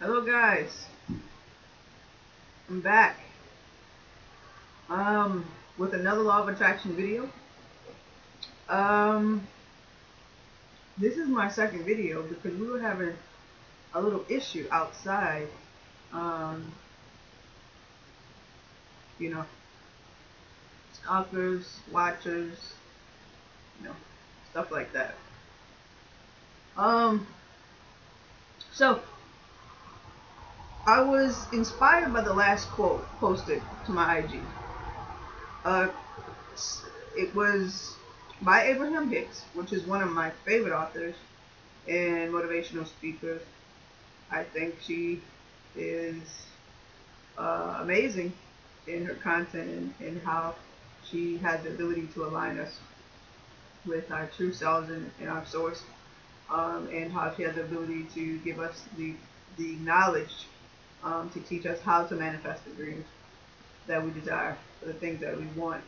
Hello guys, I'm back um with another law of attraction video. Um this is my second video because we were having a little issue outside. Um you know, stalkers, watchers, you know, stuff like that. Um so I was inspired by the last quote posted to my IG. Uh it was by Abraham Hicks, which is one of my favorite authors and motivational speakers. I think she is amazing in her content and how she has the ability to align us with our true selves and our source, and how she has the ability to give us the knowledge to teach us how to manifest the dreams that we desire, the things that we want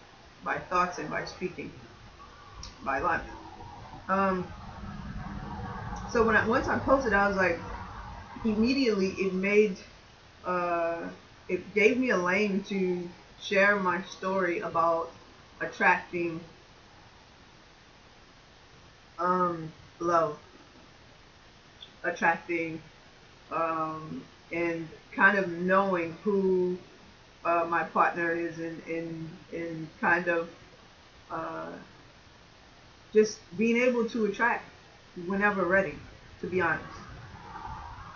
by thoughts and by speaking, by life. Um, so once I posted, I was like, immediately uh, it gave me a lane to share my story about attracting um, love, attracting and kind of knowing who my partner is, and kind of uh, just being able to attract whenever ready, to be honest.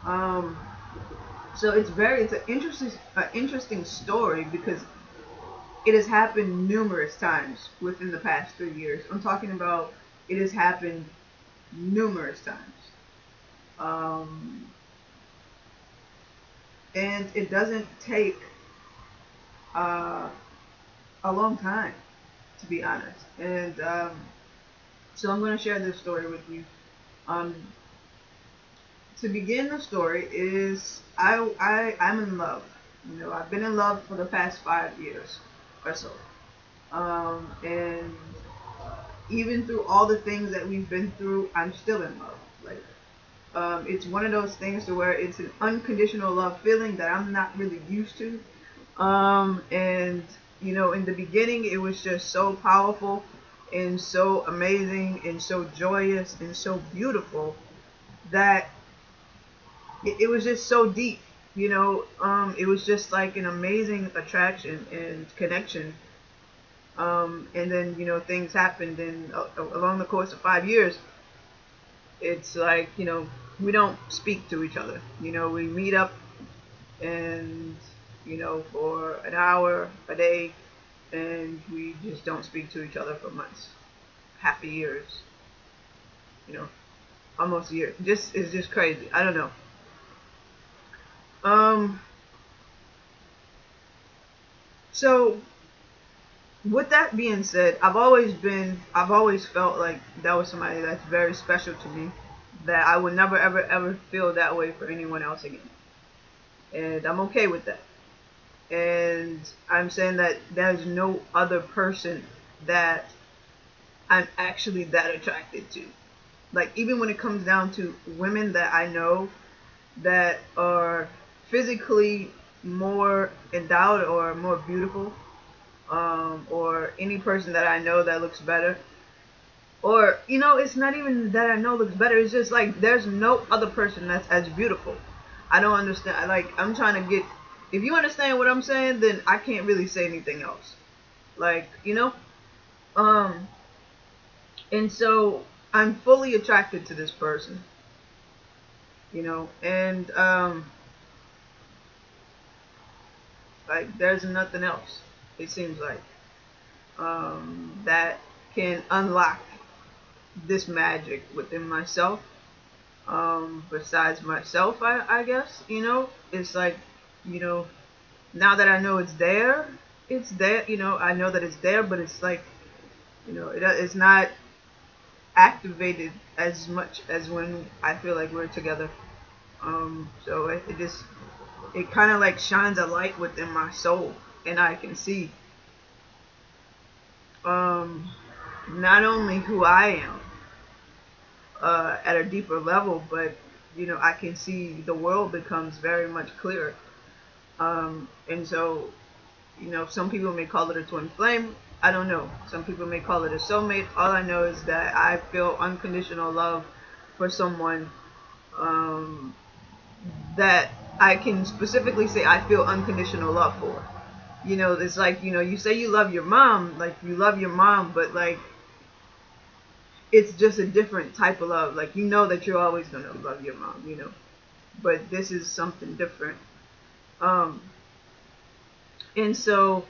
Um, so it's an interesting story because it has happened numerous times within the past 3 years. I'm talking about it has happened numerous times. Um, and it doesn't take uh, a long time, to be honest. And so I'm going to share this story with you. Um, to begin the story is I'm in love. You know, I've been in love for the past 5 years or so. And even through all the things that we've been through, I'm still in love. Like, it's one of those things to where it's an unconditional love feeling that I'm not really used to. And you know, in the beginning, it was just so powerful and so amazing and so joyous and so beautiful that it was just so deep. You know, it was just like an amazing attraction and connection. And then you know things happened, and along the course of 5 years, it's like you know we don't speak to each other. You know, we meet up and you know for an hour a day, and we just don't speak to each other for months, half a years, you know, almost a year. Just it's just crazy. I don't know. Um. So with that being said, I've always felt like that was somebody that's very special to me. That I would never ever feel that way for anyone else again, and I'm okay with that. And I'm saying that there's no other person that I'm actually that attracted to. Like even when it comes down to women that I know that are physically more endowed or more beautiful, or any person that I know that looks better, or you know, it's not even that I know looks better. It's just like there's no other person that's as beautiful. I don't understand. Like I'm trying to get. If you understand what I'm saying, then I can't really say anything else. Like you know, um, and so I'm fully attracted to this person. You know, and like there's nothing else. It seems like that can unlock this magic within myself. Besides myself, I guess you know it's like you know now that I know it's there. You know I know that it's there, but it's like you know it's not activated as much as when I feel like we're together. So it just it kind of like shines a light within my soul, and I can see um, not only who I am at a deeper level, but I can see the world becomes very much clearer. And so, some people may call it a twin flame. I don't know. Some people may call it a soulmate. All I know is that I feel unconditional love for someone, um, that I can specifically say I feel unconditional love for. It's like, you say you love your mom, like you love your mom, but like it's just a different type of love. Like, that you're always going to love your mom. But this is something different. Um, and so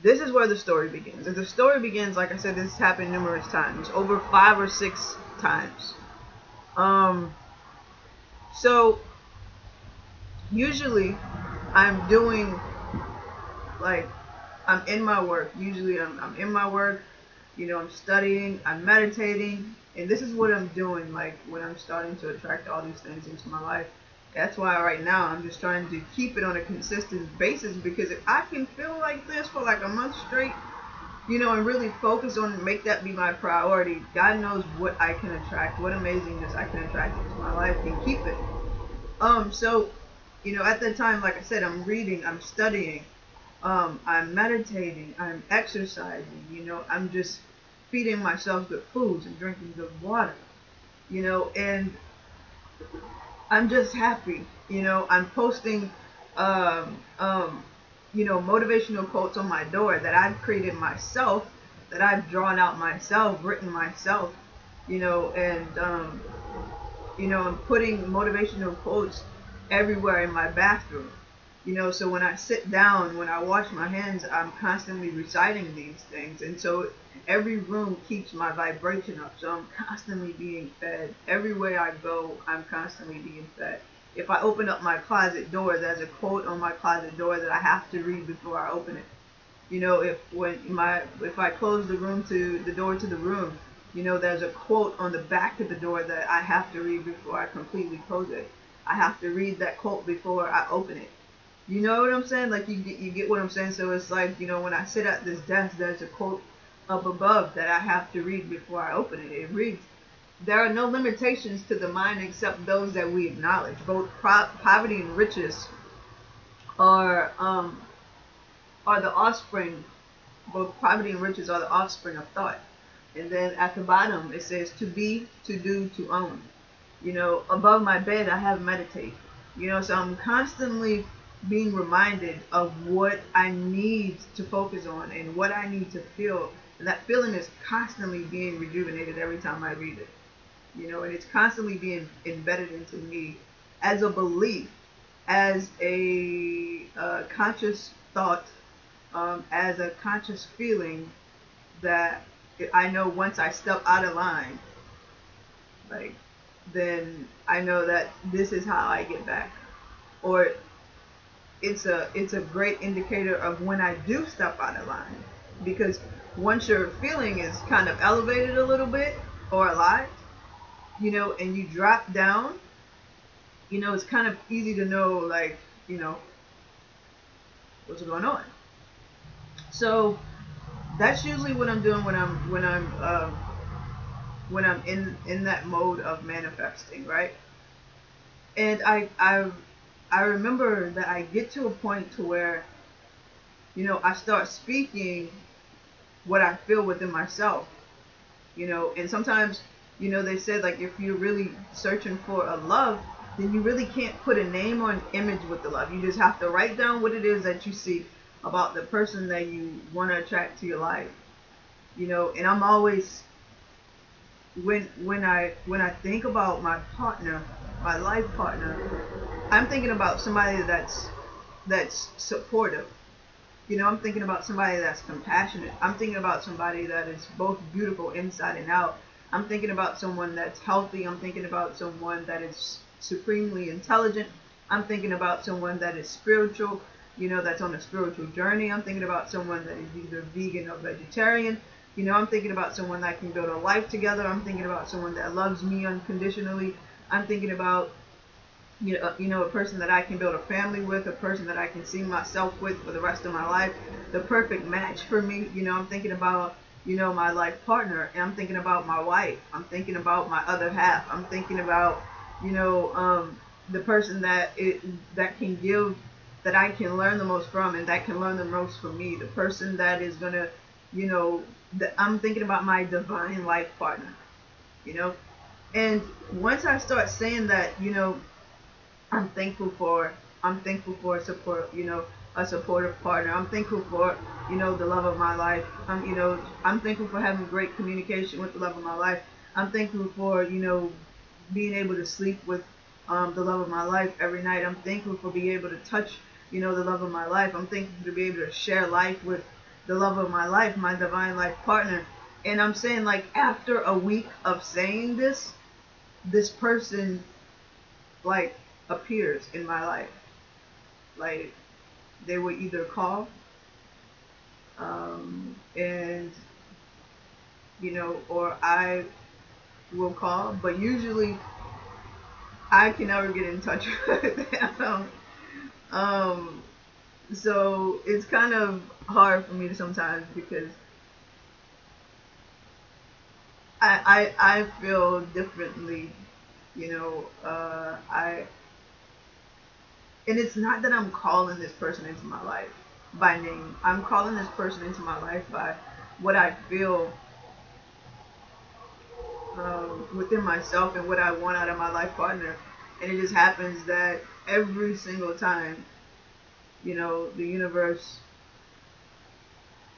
this is where the story begins. And the story begins, like I said, this has happened numerous times, over 5 or 6 times. So usually I'm doing, like, I'm in my work. Usually I'm in my work, I'm studying, I'm meditating, and this is what I'm doing, like, when I'm starting to attract all these things into my life. That's why right now I'm just trying to keep it on a consistent basis, because if I can feel like this for like a month straight, and really focus on, make that be my priority, God knows what I can attract, what amazingness I can attract into my life and keep it. So, at that time, like I said, I'm reading, I'm studying, I'm meditating, I'm exercising, I'm just feeding myself good foods and drinking good water, and I'm just happy. I'm posting, um, um, motivational quotes on my door that I've created myself, that I've drawn out myself, written myself, and, I'm putting motivational quotes everywhere in my bathroom. So when I sit down, when I wash my hands, I'm constantly reciting these things. And so every room keeps my vibration up. So I'm constantly being fed. Everywhere I go, I'm constantly being fed. If I open up my closet door, there's a quote on my closet door that I have to read before I open it. If I close the door to the room, there's a quote on the back of the door that I have to read before I completely close it. I have to read that quote before I open it. You know what I'm saying? Like, you get what I'm saying? So it's like, when I sit at this desk, there's a quote up above that I have to read before I open it. It reads, "There are no limitations to the mind except those that we acknowledge. Both poverty and riches are the offspring. Both poverty and riches are the offspring of thought." And then at the bottom it says, "To be, to do, to own." Above my bed I have meditate. So I'm constantly being reminded of what I need to focus on and what I need to feel. And that feeling is constantly being rejuvenated every time I read it. And it's constantly being embedded into me as a belief, as a conscious thought, as a conscious feeling that I know once I step out of line, like, then I know that this is how I get back. Or it's a great indicator of when I do step out of line, because once your feeling is kind of elevated a little bit or a lot, and you drop down, it's kind of easy to know, like, what's going on. So that's usually what I'm doing when I'm in that mode of manifesting, right? And I remember that I get to a point to where, I start speaking what I feel within myself, and sometimes, they said, like, if you're really searching for a love, then you really can't put a name or an image with the love. You just have to write down what it is that you see about the person that you want to attract to your life, and I'm always, when I think about my partner, my life partner, I'm thinking about somebody that's supportive. I'm thinking about somebody that's compassionate. I'm thinking about somebody that is both beautiful inside and out. I'm thinking about someone that's healthy. I'm thinking about someone that is supremely intelligent. I'm thinking about someone that is spiritual, that's on a spiritual journey. I'm thinking about someone that is either vegan or vegetarian. I'm thinking about someone that can build a life together. I'm thinking about someone that loves me unconditionally. I'm thinking about, a person that I can build a family with, a person that I can see myself with for the rest of my life, the perfect match for me. I'm thinking about, my life partner, and I'm thinking about my wife. I'm thinking about my other half. I'm thinking about, you know, the person that can give, that I can learn the most from, and that can learn the most from me. The person that is gonna, you know, I'm thinking about my divine life partner, you know. And once I start saying that, you know, I'm thankful for I'm thankful for support, you know, a supportive partner. I'm thankful for, you know, the love of my life. You know, I'm thankful for having great communication with the love of my life. I'm thankful for, you know, being able to sleep with the love of my life every night. I'm thankful for being able to touch, you know, the love of my life. I'm thankful to be able to share life with the love of my life, my divine life partner. And I'm saying, like, after a week of saying this, this person, like, appears in my life. Like, they would either call, and, you know, or I will call, but usually I can never get in touch with them. Um, so it's kind of hard for me to sometimes, because I feel differently, you know. And it's not that I'm calling this person into my life by name. I'm calling this person into my life by what I feel within myself and what I want out of my life partner. And it just happens that every single time, you know, the universe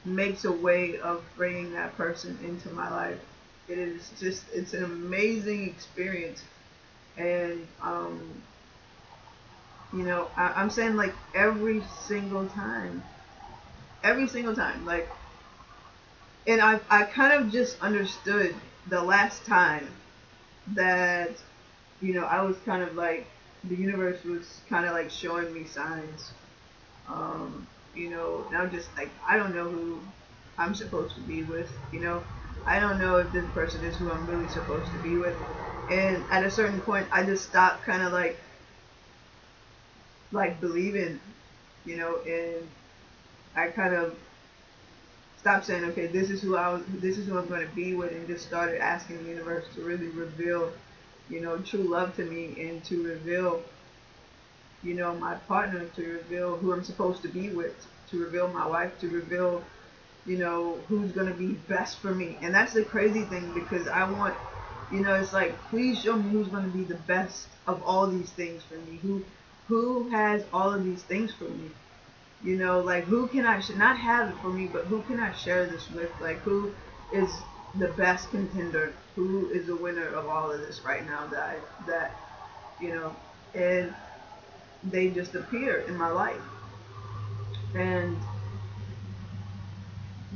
makes a way of bringing that person into my life. It is just, it's an amazing experience. And, you know, I'm saying, like, every single time, like, and I kind of just understood the last time that, you know, I was kind of like, the universe was kind of like showing me signs. You know, and I'm just like, I don't know who I'm supposed to be with, you know. I don't know if this person is who I'm really supposed to be with. And at a certain point, I just stopped kind of like believing, you know, and I kind of stopped saying, okay, this is who I'm going to be with, and just started asking the universe to really reveal, you know, true love to me, and to reveal, you know, my partner, to reveal who I'm supposed to be with, to reveal my wife, to reveal, you know, who's going to be best for me. And that's the crazy thing, because I want, you know, it's like, please show me who's going to be the best of all these things for me. Who has all of these things for me? You know, like, who can I should not have it for me, but who can I share this with? Like, who is the best contender? Who is the winner of all of this right now, that you know, and they just appear in my life. And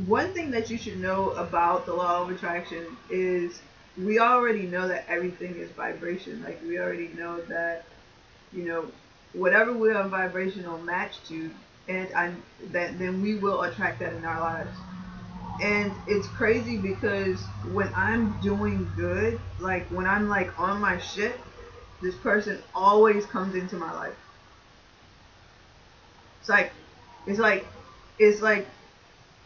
one thing that you should know about the law of attraction is, we already know that everything is vibration. Like, we already know that, you know, whatever we are vibrational match to, and that then we will attract that in our lives. And it's crazy, because when I'm doing good, like when I'm like on my shit, this person always comes into my life. It's like, it's like, it's like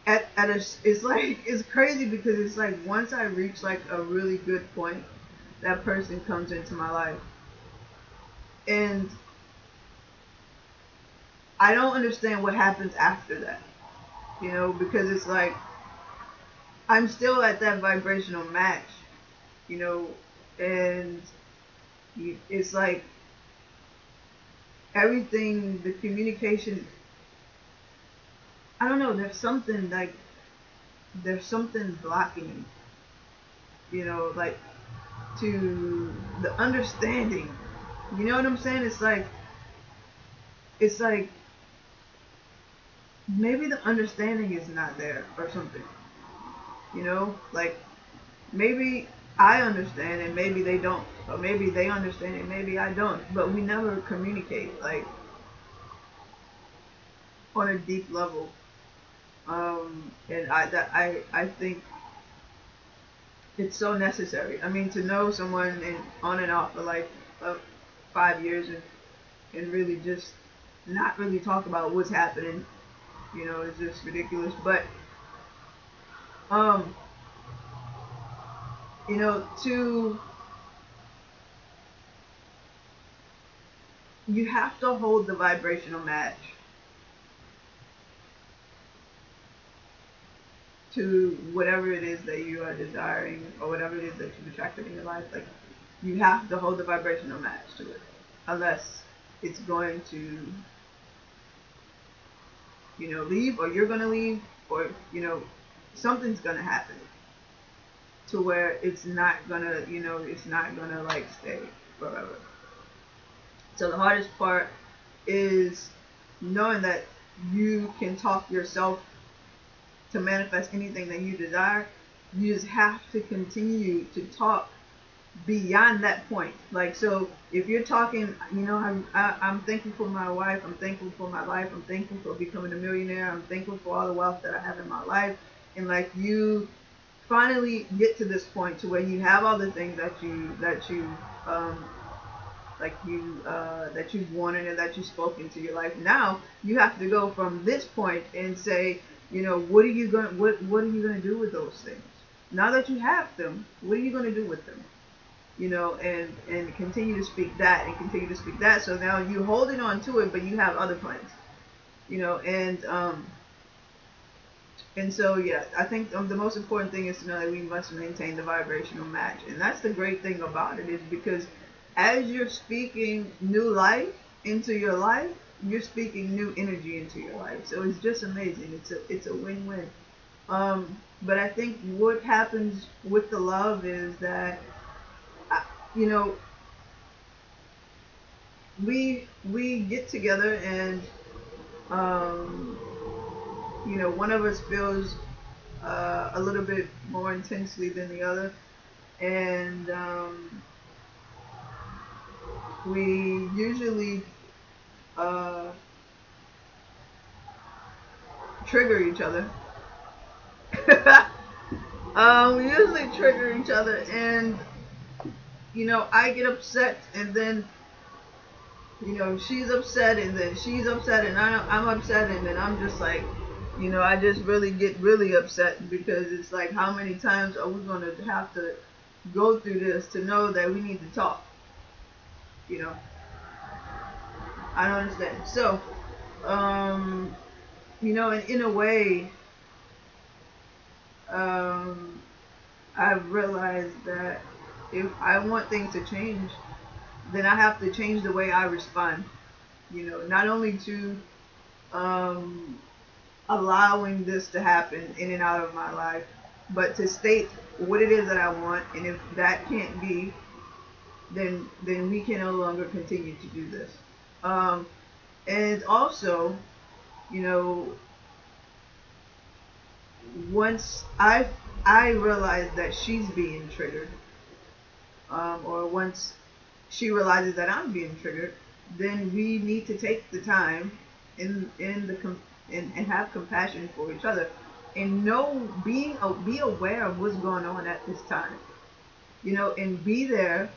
at a, it's like, it's crazy, because it's like, once I reach like a really good point, that person comes into my life. And I don't understand what happens after that, you know, because it's like, I'm still at that vibrational match, you know, and it's like everything, the communication, I don't know, there's something blocking, you know, like, to the understanding. You know what I'm saying? It's like maybe the understanding is not there or something. You know, like, maybe I understand and maybe they don't, or maybe they understand and maybe I don't, but we never communicate like on a deep level. And I think it's so necessary. I mean, to know someone and on and off for like 5 years, and really just not really talk about what's happening, you know, it's just ridiculous. But um, you know, you have to hold the vibrational match to whatever it is that you are desiring or whatever it is that you've attracted in your life. Like, you have to hold the vibrational match to it, unless it's going to, leave, or you're going to leave, or, something's going to happen to where it's not going to, it's not going to like stay forever. So the hardest part is knowing that you can talk yourself to manifest anything that you desire. You just have to continue to talk beyond that point. Like, so if you're talking, I'm thankful for my wife, I'm thankful for my life, I'm thankful for becoming a millionaire, I'm thankful for all the wealth that I have in my life, and like, you finally get to this point to where you have all the things um that you've wanted and that you've spoken to your life. Now you have to go from this point and say, what are you going to do with those things? Now that you have them, what are you going to do with them? And continue to speak that and continue to speak that. So now you're holding on to it, but you have other plans. And so, yeah, I think the most important thing is to know that we must maintain the vibrational match. And that's the great thing about it, is because as you're speaking new life into your life, you're speaking new energy into your life. So it's just amazing. It's a win-win. But I think what happens with the love is that, you know, we get together and, um, one of us feels a little bit more intensely than the other, and we usually uh, trigger each other. We usually trigger each other, and I get upset, and then she's upset, and then she's upset, and I'm upset, and then I'm just like, I just really get really upset, because it's like, how many times are we going to have to go through this to know that we need to talk? I don't understand. So, and in a way, um, I've realized that if I want things to change, then I have to change the way I respond. Not only to um, allowing this to happen in and out of my life, but to state what it is that I want, and if that can't be, then we can no longer continue to do this. Um, and also, you know, once I realize that she's being triggered, or once she realizes that I'm being triggered, then we need to take the time and have compassion for each other, and be aware of what's going on at this time, and be there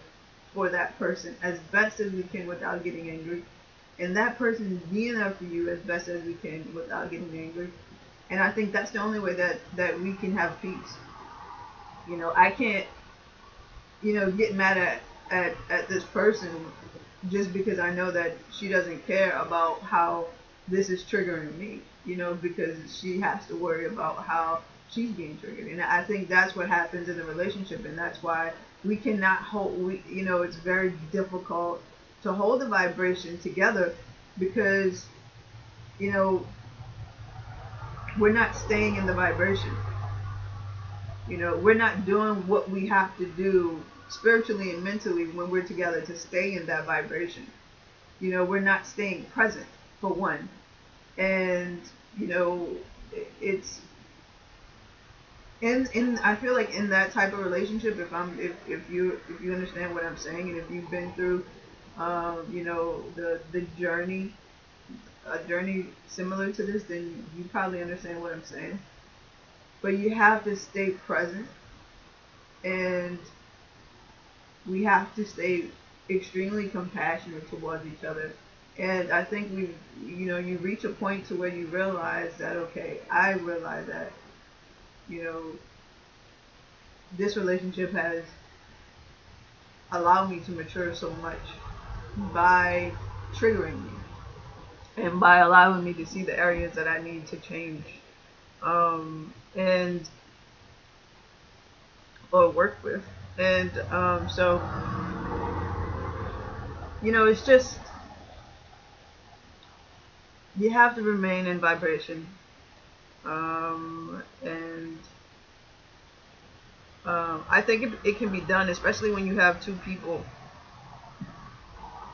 for that person as best as we can without getting angry, and that person being there for you as best as we can without getting angry. And I think that's the only way that we can have peace. I can't, get mad at this person just because I know that she doesn't care about how this is triggering me, because she has to worry about how she's being triggered. And I think that's what happens in a relationship, and that's why we cannot it's very difficult to hold the vibration together, because, you know, we're not staying in the vibration. We're not doing what we have to do spiritually and mentally when we're together to stay in that vibration. We're not staying present, for one. And, it's in I feel like in that type of relationship, if you understand what I'm saying, and if you've been through the journey, a journey similar to this, then you probably understand what I'm saying. But you have to stay present, and we have to stay extremely compassionate towards each other. And I think you reach a point to where you realize that, okay, I realize that, you know, this relationship has allowed me to mature so much by triggering me, and by allowing me to see the areas that I need to change, and or work with. And so, it's just, you have to remain in vibration. And I think it can be done, especially when you have two people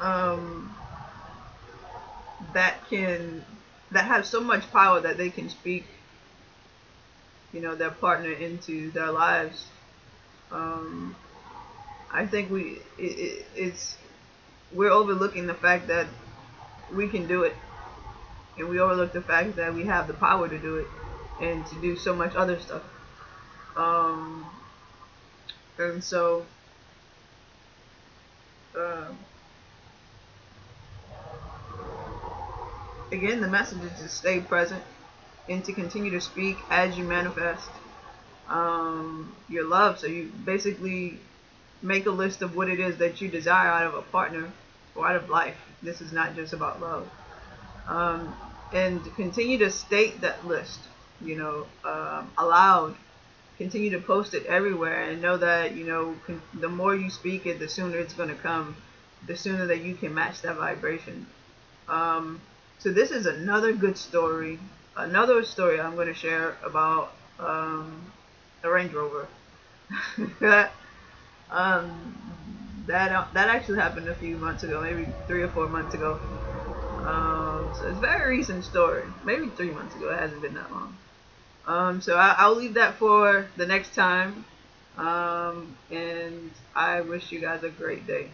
um, that have so much power that they can speak, their partner into their lives. Um, I think it's we're overlooking the fact that we can do it, and we overlook the fact that we have the power to do it and to do so much other stuff. Um, and so, uh, again, the message is to stay present and to continue to speak as you manifest your love. So you basically make a list of what it is that you desire out of a partner or out of life. This is not just about love. Um, and continue to state that list, aloud. Continue to post it everywhere, and know that, the more you speak it, the sooner it's going to come, the sooner that you can match that vibration. Um, so this is another good story. Another story I'm going to share about a Range Rover. um, that actually happened a few months ago, maybe 3 or 4 months ago. So it's a very recent story. Maybe 3 months ago. It hasn't been that long. So I'll leave that for the next time. And I wish you guys a great day.